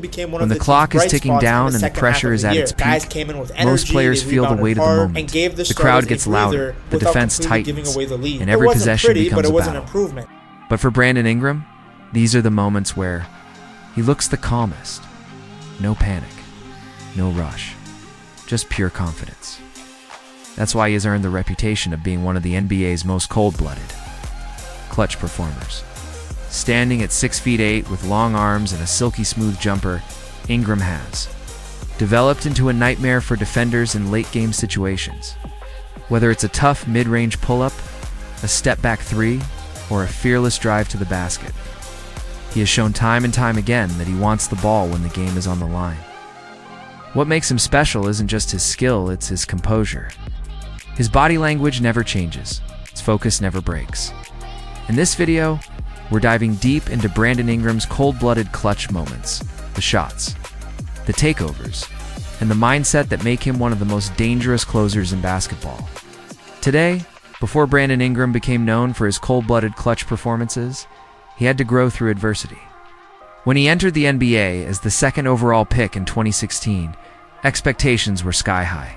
became one When of the the clock is bright ticking spots down in the and the second pressure half is of at the year. its Guys peak, came in with most energy, players they feel the rebounded weight of the hard, moment. and gave The Stars crowd a gets breather louder, the without defense completely giving tightens, away the lead. and It every wasn't possession pretty, becomes but it a was an battle. improvement. But for Brandon Ingram, these are the moments where he looks the calmest. No panic, no rush, just pure confidence. That's why he has earned the reputation of being one of the NBA's most cold-blooded, clutch performers. Standing at 6'8" with long arms and a silky smooth jumper, Ingram has developed into a nightmare for defenders in late-game situations. Whether it's a tough mid-range pull-up, a step-back three, or a fearless drive to the basket, he has shown time and time again that he wants the ball when the game is on the line. What makes him special isn't just his skill, it's his composure. His body language never changes, his focus never breaks. In this video, we're diving deep into Brandon Ingram's cold-blooded clutch moments, the shots, the takeovers, and the mindset that make him one of the most dangerous closers in basketball. Today, before Brandon Ingram became known for his cold-blooded clutch performances, he had to grow through adversity. When he entered the NBA as the second overall pick in 2016, expectations were sky-high.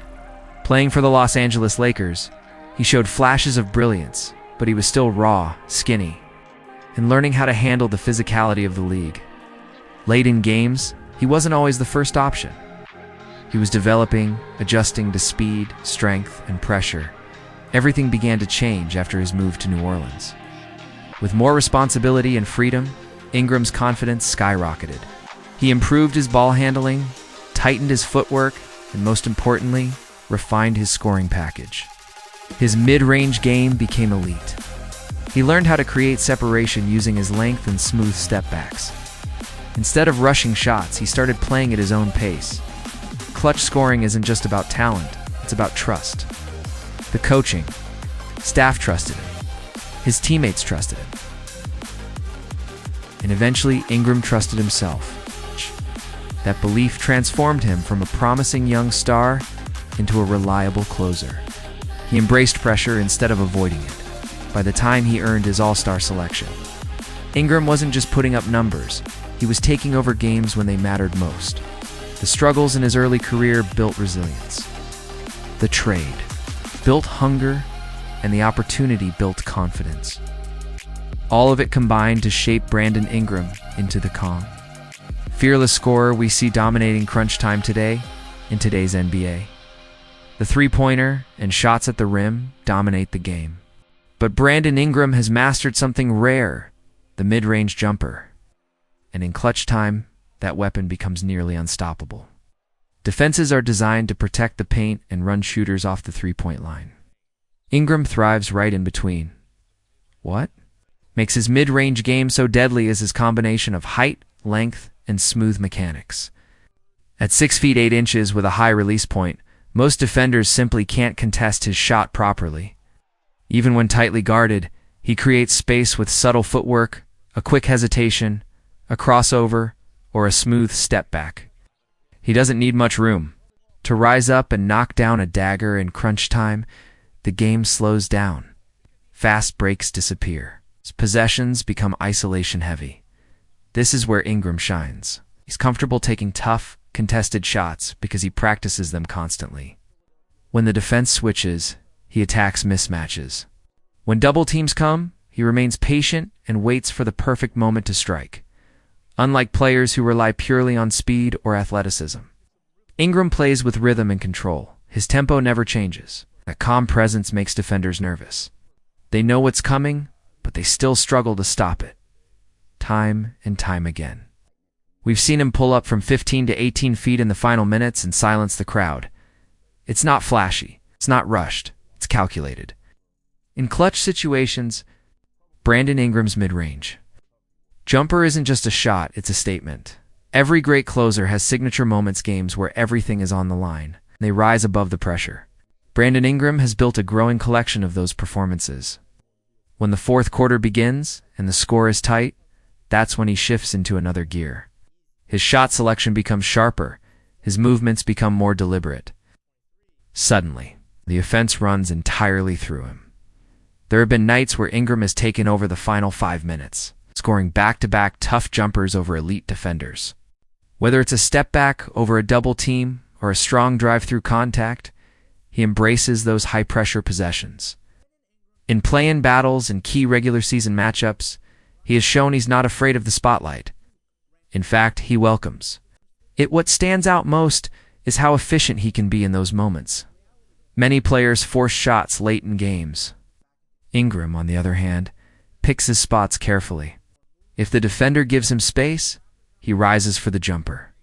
Playing for the Los Angeles Lakers, he showed flashes of brilliance, but he was still raw, skinny, and learning how to handle the physicality of the league. Late in games, he wasn't always the first option. He was developing, adjusting to speed, strength, and pressure. Everything began to change after his move to New Orleans. With more responsibility and freedom, Ingram's confidence skyrocketed. He improved his ball handling, tightened his footwork, and most importantly, refined his scoring package. His mid-range game became elite. He learned how to create separation using his length and smooth step-backs. Instead of rushing shots, he started playing at his own pace. Clutch scoring isn't just about talent, it's about trust. The coaching, staff trusted him. His teammates trusted him. And eventually, Ingram trusted himself. That belief transformed him from a promising young star into a reliable closer. He embraced pressure instead of avoiding it. By the time he earned his All-Star selection, Ingram wasn't just putting up numbers, he was taking over games when they mattered most. The struggles in his early career built resilience. The trade built hunger, and the opportunity built confidence. All of it combined to shape Brandon Ingram into the calm, fearless scorer we see dominating crunch time today in today's NBA. The three-pointer and shots at the rim dominate the game. But Brandon Ingram has mastered something rare, the mid-range jumper. And in clutch time, that weapon becomes nearly unstoppable. Defenses are designed to protect the paint and run shooters off the three-point line. Ingram thrives right in between. What makes his mid-range game so deadly is his combination of height, length, and smooth mechanics. At 6'8" with a high release point, most defenders simply can't contest his shot properly. Even when tightly guarded, he creates space with subtle footwork, a quick hesitation, a crossover, or a smooth step back. He doesn't need much room. To rise up and knock down a dagger in crunch time, the game slows down. Fast breaks disappear. Possessions become isolation heavy. This is where Ingram shines. He's comfortable taking tough, contested shots because he practices them constantly. When the defense switches, he attacks mismatches. When double teams come, he remains patient and waits for the perfect moment to strike. Unlike players who rely purely on speed or athleticism, Ingram plays with rhythm and control. His tempo never changes. That calm presence makes defenders nervous. They know what's coming, but they still struggle to stop it. Time and time again. We've seen him pull up from 15 to 18 feet in the final minutes and silence the crowd. It's not flashy. It's not rushed. It's calculated. In clutch situations, Brandon Ingram's mid-range jumper isn't just a shot, it's a statement. Every great closer has signature moments games where everything is on the line. They rise above the pressure. Brandon Ingram has built a growing collection of those performances. When the fourth quarter begins and the score is tight, that's when he shifts into another gear. His shot selection becomes sharper, his movements become more deliberate. Suddenly, the offense runs entirely through him. There have been nights where Ingram has taken over the final 5 minutes, scoring back-to-back tough jumpers over elite defenders. Whether it's a step back over a double team or a strong drive through contact, he embraces those high-pressure possessions. In play-in battles and key regular season matchups, he has shown he's not afraid of the spotlight. In fact, he welcomes it. What stands out most is how efficient he can be in those moments. Many players force shots late in games. Ingram, on the other hand, picks his spots carefully. If the defender gives him space, he rises for the jumper.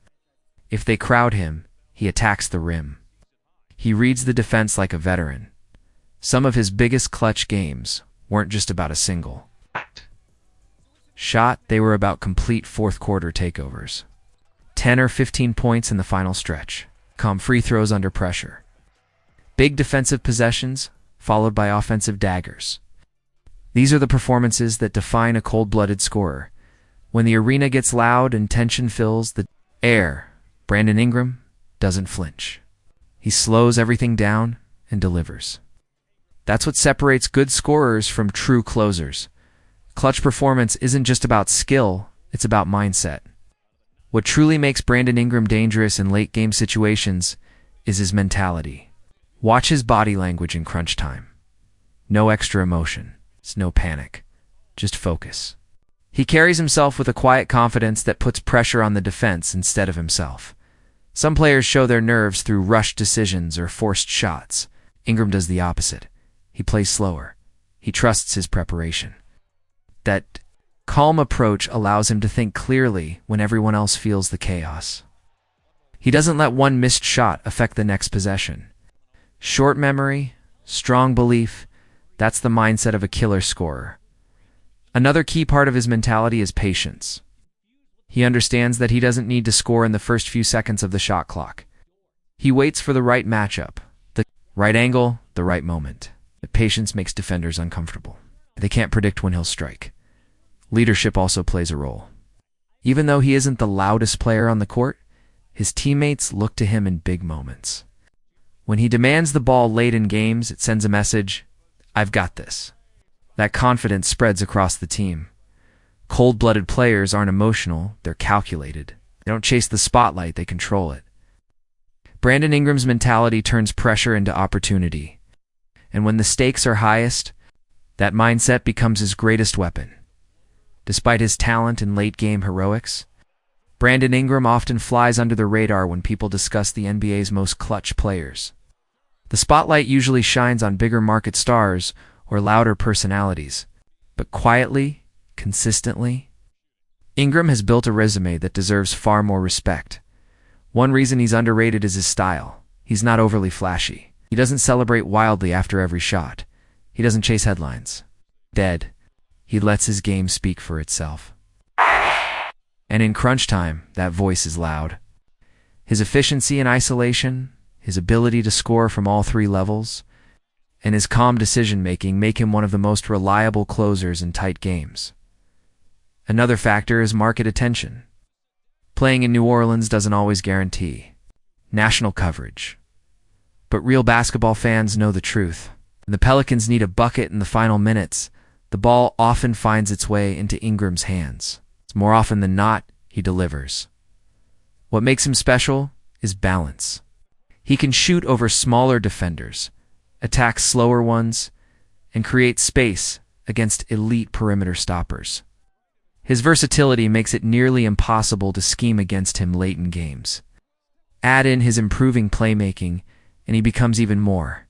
If they crowd him, he attacks the rim. He reads the defense like a veteran. Some of his biggest clutch games weren't just about a single shot, they were about complete fourth-quarter takeovers. 10 or 15 points in the final stretch. Free throws under pressure. Big defensive possessions, followed by offensive daggers. These are the performances that define a cold-blooded scorer. When the arena gets loud and tension fills the air, Brandon Ingram doesn't flinch. He slows everything down and delivers. That's what separates good scorers from true closers. Clutch performance isn't just about skill, it's about mindset. What truly makes Brandon Ingram dangerous in late-game situations is his mentality. Watch his body language in crunch time. No extra emotion. It's no panic. Just focus. He carries himself with a quiet confidence that puts pressure on the defense instead of himself. Some players show their nerves through rushed decisions or forced shots. Ingram does the opposite. He plays slower. He trusts his preparation. That calm approach allows him to think clearly when everyone else feels the chaos. He doesn't let one missed shot affect the next possession. Short memory, strong belief, that's the mindset of a killer scorer. Another key part of his mentality is patience. He understands that he doesn't need to score in the first few seconds of the shot clock. He waits for the right matchup, the right angle, the right moment. Patience makes defenders uncomfortable. They can't predict when he'll strike. Leadership also plays a role. Even though he isn't the loudest player on the court, his teammates look to him in big moments. When he demands the ball late in games, it sends a message, "I've got this." That confidence spreads across the team. Cold-blooded players aren't emotional, they're calculated. They don't chase the spotlight, they control it. Brandon Ingram's mentality turns pressure into opportunity. And when the stakes are highest, that mindset becomes his greatest weapon. Despite his talent and late-game heroics, Brandon Ingram often flies under the radar when people discuss the NBA's most clutch players. The spotlight usually shines on bigger market stars or louder personalities, but quietly, consistently, Ingram has built a resume that deserves far more respect. One reason he's underrated is his style. He's not overly flashy. He doesn't celebrate wildly after every shot. He doesn't chase headlines. Instead, he lets his game speak for itself. And in crunch time, that voice is loud. His efficiency in isolation, his ability to score from all three levels, and his calm decision-making make him one of the most reliable closers in tight games. Another factor is market attention. Playing in New Orleans doesn't always guarantee national coverage. But real basketball fans know the truth. When the Pelicans need a bucket in the final minutes, the ball often finds its way into Ingram's hands. More often than not, he delivers. What makes him special is balance. He can shoot over smaller defenders, attack slower ones, and create space against elite perimeter stoppers. His versatility makes it nearly impossible to scheme against him late in games. Add in his improving playmaking, and he becomes even more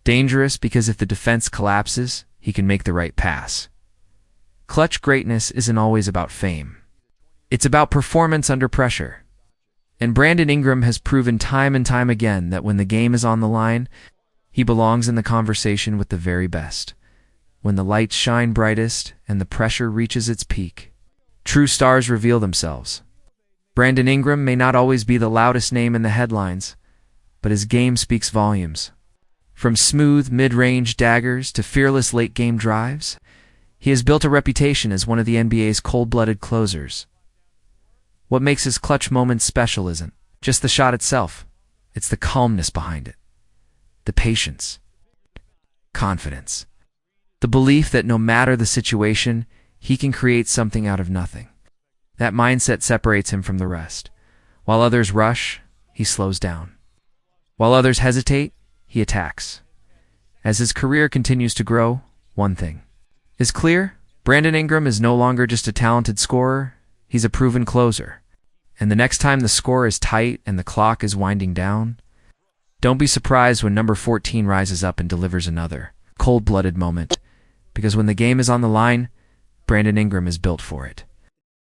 dangerous because if the defense collapses, he can make the right pass. Clutch greatness isn't always about fame. It's about performance under pressure. And Brandon Ingram has proven time and time again that when the game is on the line, he belongs in the conversation with the very best. When the lights shine brightest and the pressure reaches its peak, true stars reveal themselves. Brandon Ingram may not always be the loudest name in the headlines, but his game speaks volumes. From smooth mid-range daggers to fearless late-game drives, he has built a reputation as one of the NBA's cold-blooded closers. What makes his clutch moments special isn't just the shot itself. It's the calmness behind it, the patience, confidence, the belief that no matter the situation, he can create something out of nothing. That mindset separates him from the rest. While others rush, he slows down. While others hesitate, he attacks. As his career continues to grow, one thing is clear: Brandon Ingram is no longer just a talented scorer, he's a proven closer. And the next time the score is tight and the clock is winding down, don't be surprised when number 14 rises up and delivers another cold-blooded moment, because when the game is on the line, Brandon Ingram is built for it.